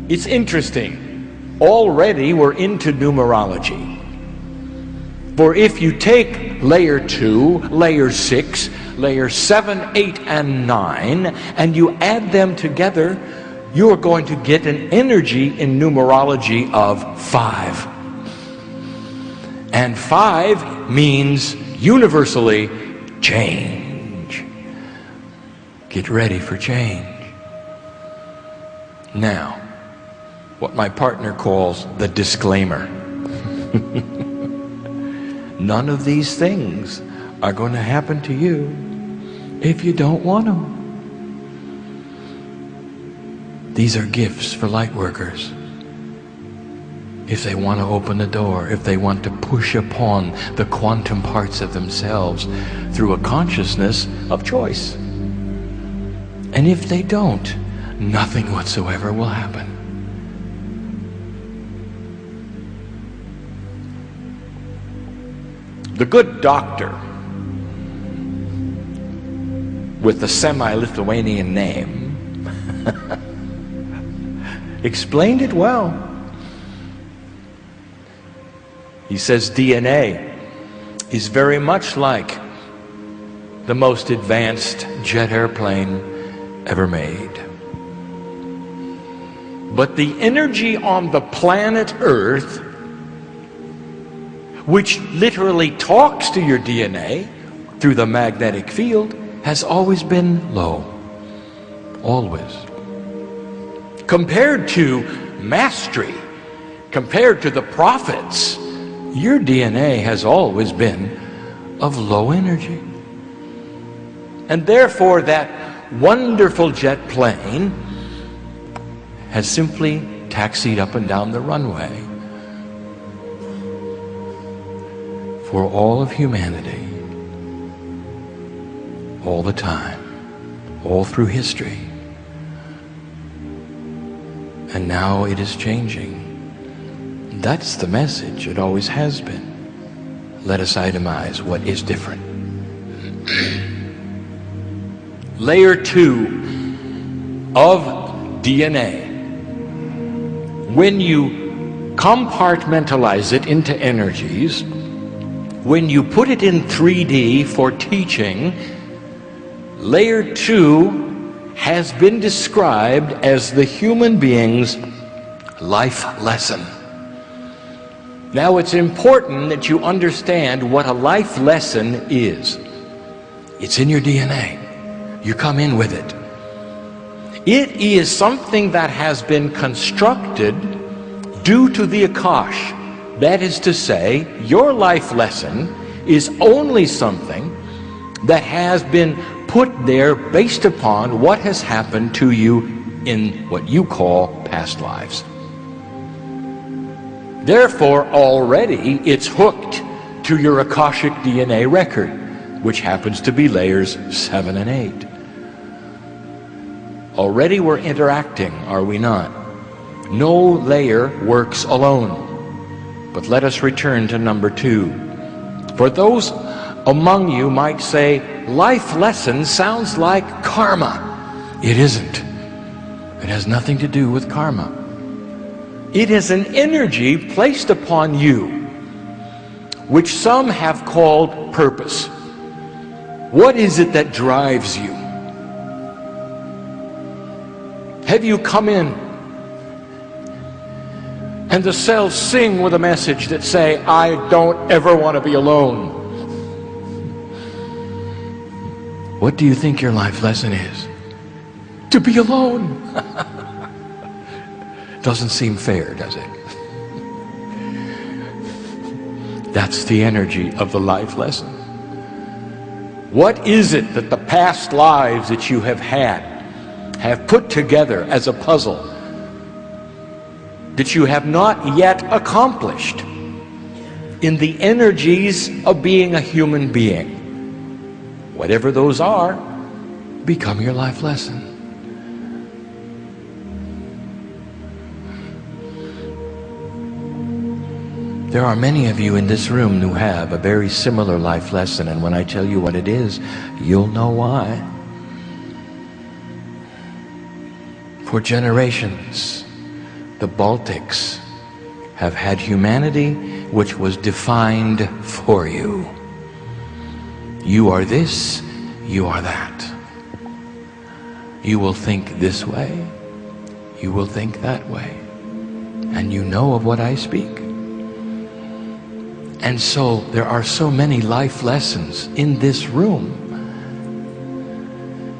It's interesting. Already we're into numerology. For if you take layer 2, layer 6, layer 7, 8, and 9, and you add them together, you are going to get an energy in numerology of 5. And 5 means universally change. Get ready for change. Now, what my partner calls the disclaimer. None of these things are going to happen to you if you don't want them. These are gifts for light workers. If they want to open the door, if they want to push upon the quantum parts of themselves through a consciousness of choice. And if they don't, nothing whatsoever will happen. The good doctor with the semi-Lithuanian name explained it well. He says DNA is very much like the most advanced jet airplane ever made. But the energy on the planet Earth, which literally talks to your DNA through the magnetic field, has always been low. Always. Compared to mastery, compared to the prophets, your DNA has always been of low energy. And therefore that wonderful jet plane has simply taxied up and down the runway for all of humanity, all the time, all through history. And now it is changing. That's the message. It always has been. Let us itemize what is different. Layer 2 of DNA. When you compartmentalize it into energies, when you put it in 3D for teaching, layer 2 has been described as the human being's life lesson. Now it's important that you understand what a life lesson is. It's in your DNA. You come in with it. It is something that has been constructed due to the Akash. That is to say, your life lesson is only something that has been put there based upon what has happened to you in what you call past lives. Therefore, already it's hooked to your Akashic DNA record, which happens to be layers 7 and 8. Already we're interacting, are we not? No layer works alone. But let us return to number 2. For those among you might say, life lesson sounds like karma. It isn't. It has nothing to do with karma. It is an energy placed upon you, which some have called purpose. What is it that drives you? Have you come in and the cells sing with a message that say, I don't ever want to be alone? What do you think your life lesson is? To be alone. Doesn't seem fair, does it? That's the energy of the life lesson. What is it that the past lives that you have had have put together as a puzzle that you have not yet accomplished in the energies of being a human being? Whatever those are, become your life lesson. There are many of you in this room who have a very similar life lesson, and when I tell you what it is, you'll know why. For generations, the Baltics have had humanity which was defined for you. You are this, you are that. You will think this way, you will think that way. And you know of what I speak. And so there are so many life lessons in this room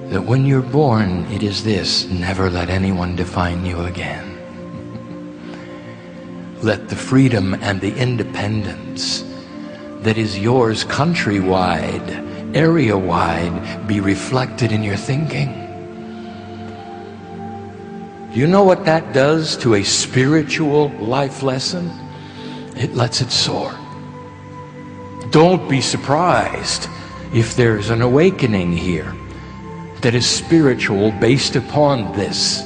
that when you're born, it is this: never let anyone define you again. Let the freedom and the independence that is yours countrywide, area-wide, be reflected in your thinking. Do you know what that does to a spiritual life lesson? It lets it soar. Don't be surprised if there's an awakening here that is spiritual based upon this.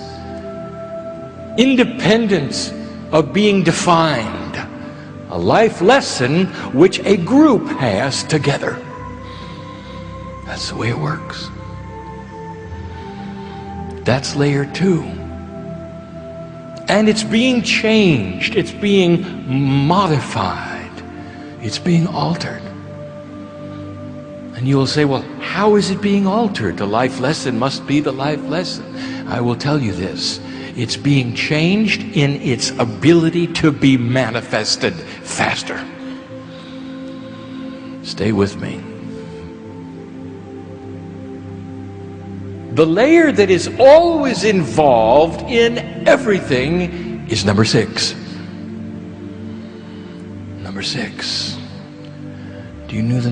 Independence of being defined. A life lesson which a group has together. That's the way it works. That's layer 2. And it's being changed. It's being modified. It's being altered. And you will say, well, how is it being altered? The life lesson must be the life lesson. I will tell you this. It's being changed in its ability to be manifested faster. Stay with me. The layer that is always involved in everything is number 6. Number 6. Do you know the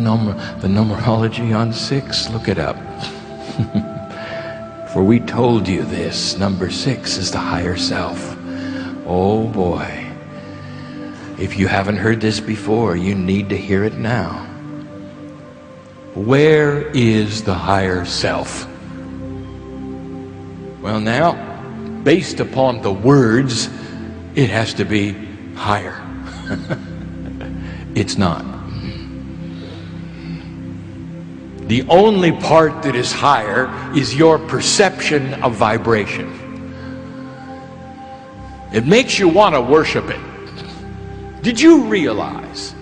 numerology on 6? Look it up. For we told you this. Number 6 is the higher self. Oh boy. If you haven't heard this before, you need to hear it now. Where is the higher self? Well now, based upon the words, it has to be higher. It's not. The only part that is higher is your perception of vibration. It makes you want to worship it. Did you realize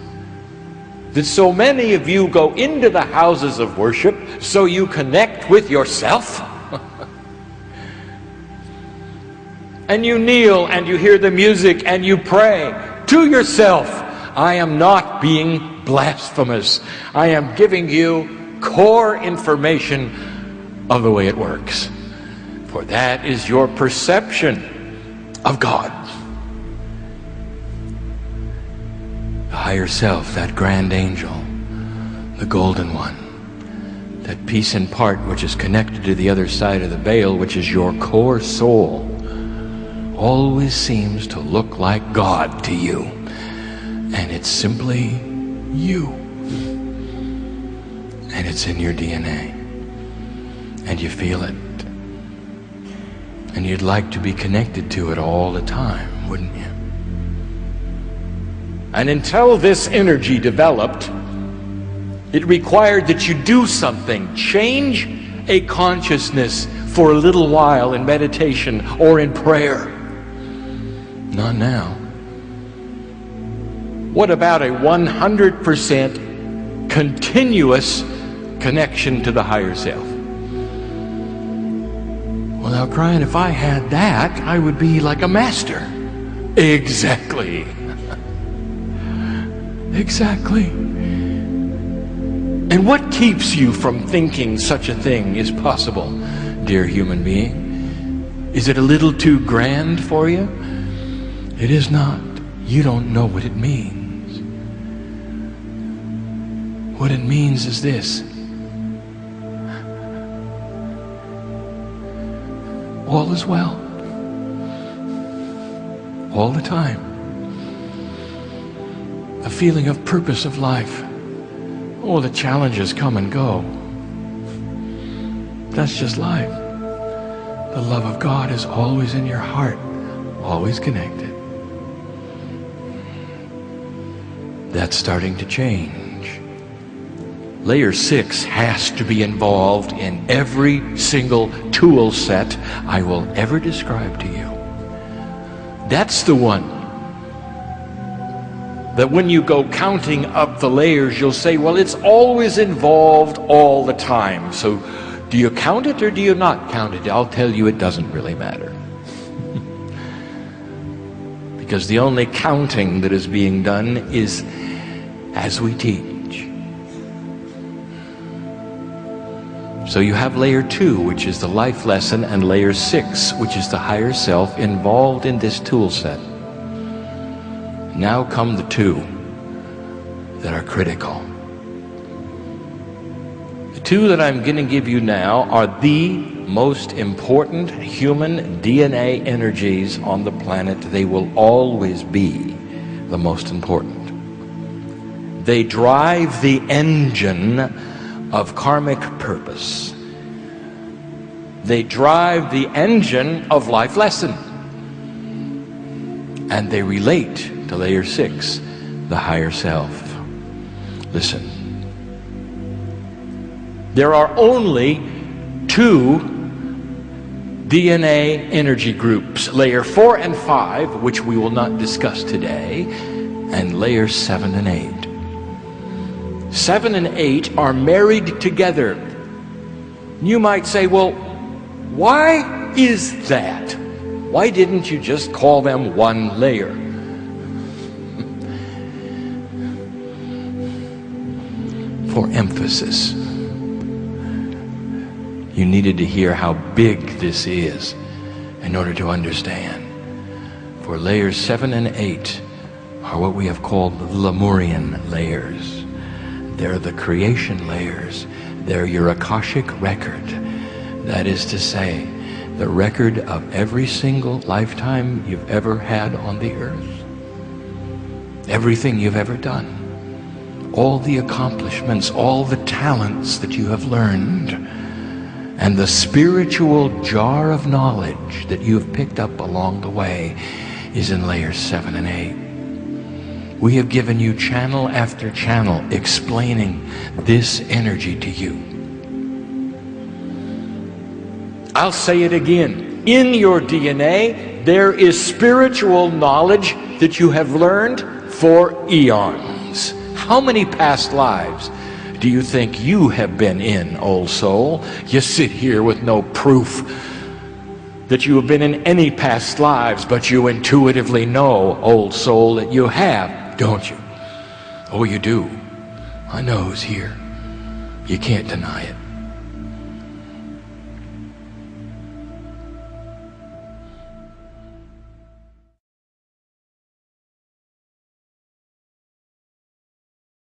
that so many of you go into the houses of worship so you connect with yourself? And you kneel and you hear the music and you pray to yourself. I am not being blasphemous. I am giving you core information of the way it works. For that is your perception of God. The higher self, that grand angel, the golden one, that piece in part which is connected to the other side of the veil, which is your core soul, always seems to look like God to you. And it's simply you. And it's in your DNA. And you feel it. And you'd like to be connected to it all the time, wouldn't you? And until this energy developed, it required that you do something. Change a consciousness for a little while in meditation or in prayer. Not now. What about a 100% continuous connection to the higher self? Well, now, Kryon, if I had that, I would be like a master. Exactly. Exactly. And what keeps you from thinking such a thing is possible, dear human being? Is it a little too grand for you? It is not. You don't know what it means. What it means is this. All is well. All the time. A feeling of purpose of life. Oh, the challenges come and go. That's just life. The love of God is always in your heart, always connected. That's starting to change. Layer 6 has to be involved in every single tool set I will ever describe to you. That's the one that when you go counting up the layers, you'll say, well, it's always involved all the time. So do you count it or do you not count it? I'll tell you, it doesn't really matter. Because the only counting that is being done is as we teach. So you have layer 2, which is the life lesson, and layer 6, which is the higher self, involved in this tool set. Now come the 2 that are critical. The 2 that I'm going to give you now are the most important human DNA energies on the planet. They will always be the most important. They drive the engine of karmic purpose. They drive the engine of life lesson. And they relate to layer 6, the higher self. Listen. There are only 2 DNA energy groups, layer 4 and 5, which we will not discuss today, and layers 7 and 8. 7 and 8 are married together. You might say, well, why is that? Why didn't you just call them one layer? For emphasis. You needed to hear how big this is in order to understand. For layers 7 and 8 are what we have called Lemurian layers. They're the creation layers. They're your Akashic record. That is to say, the record of every single lifetime you've ever had on the earth. Everything you've ever done. All the accomplishments, all the talents that you have learned, and the spiritual jar of knowledge that you have picked up along the way is in layers 7 and 8. We have given you channel after channel explaining this energy to you. I'll say it again. In your DNA, there is spiritual knowledge that you have learned for eons. How many past lives do you think you have been in, old soul? You sit here with no proof that you have been in any past lives, but you intuitively know, old soul, that you have, don't you? Oh, you do. I know who's here. You can't deny it.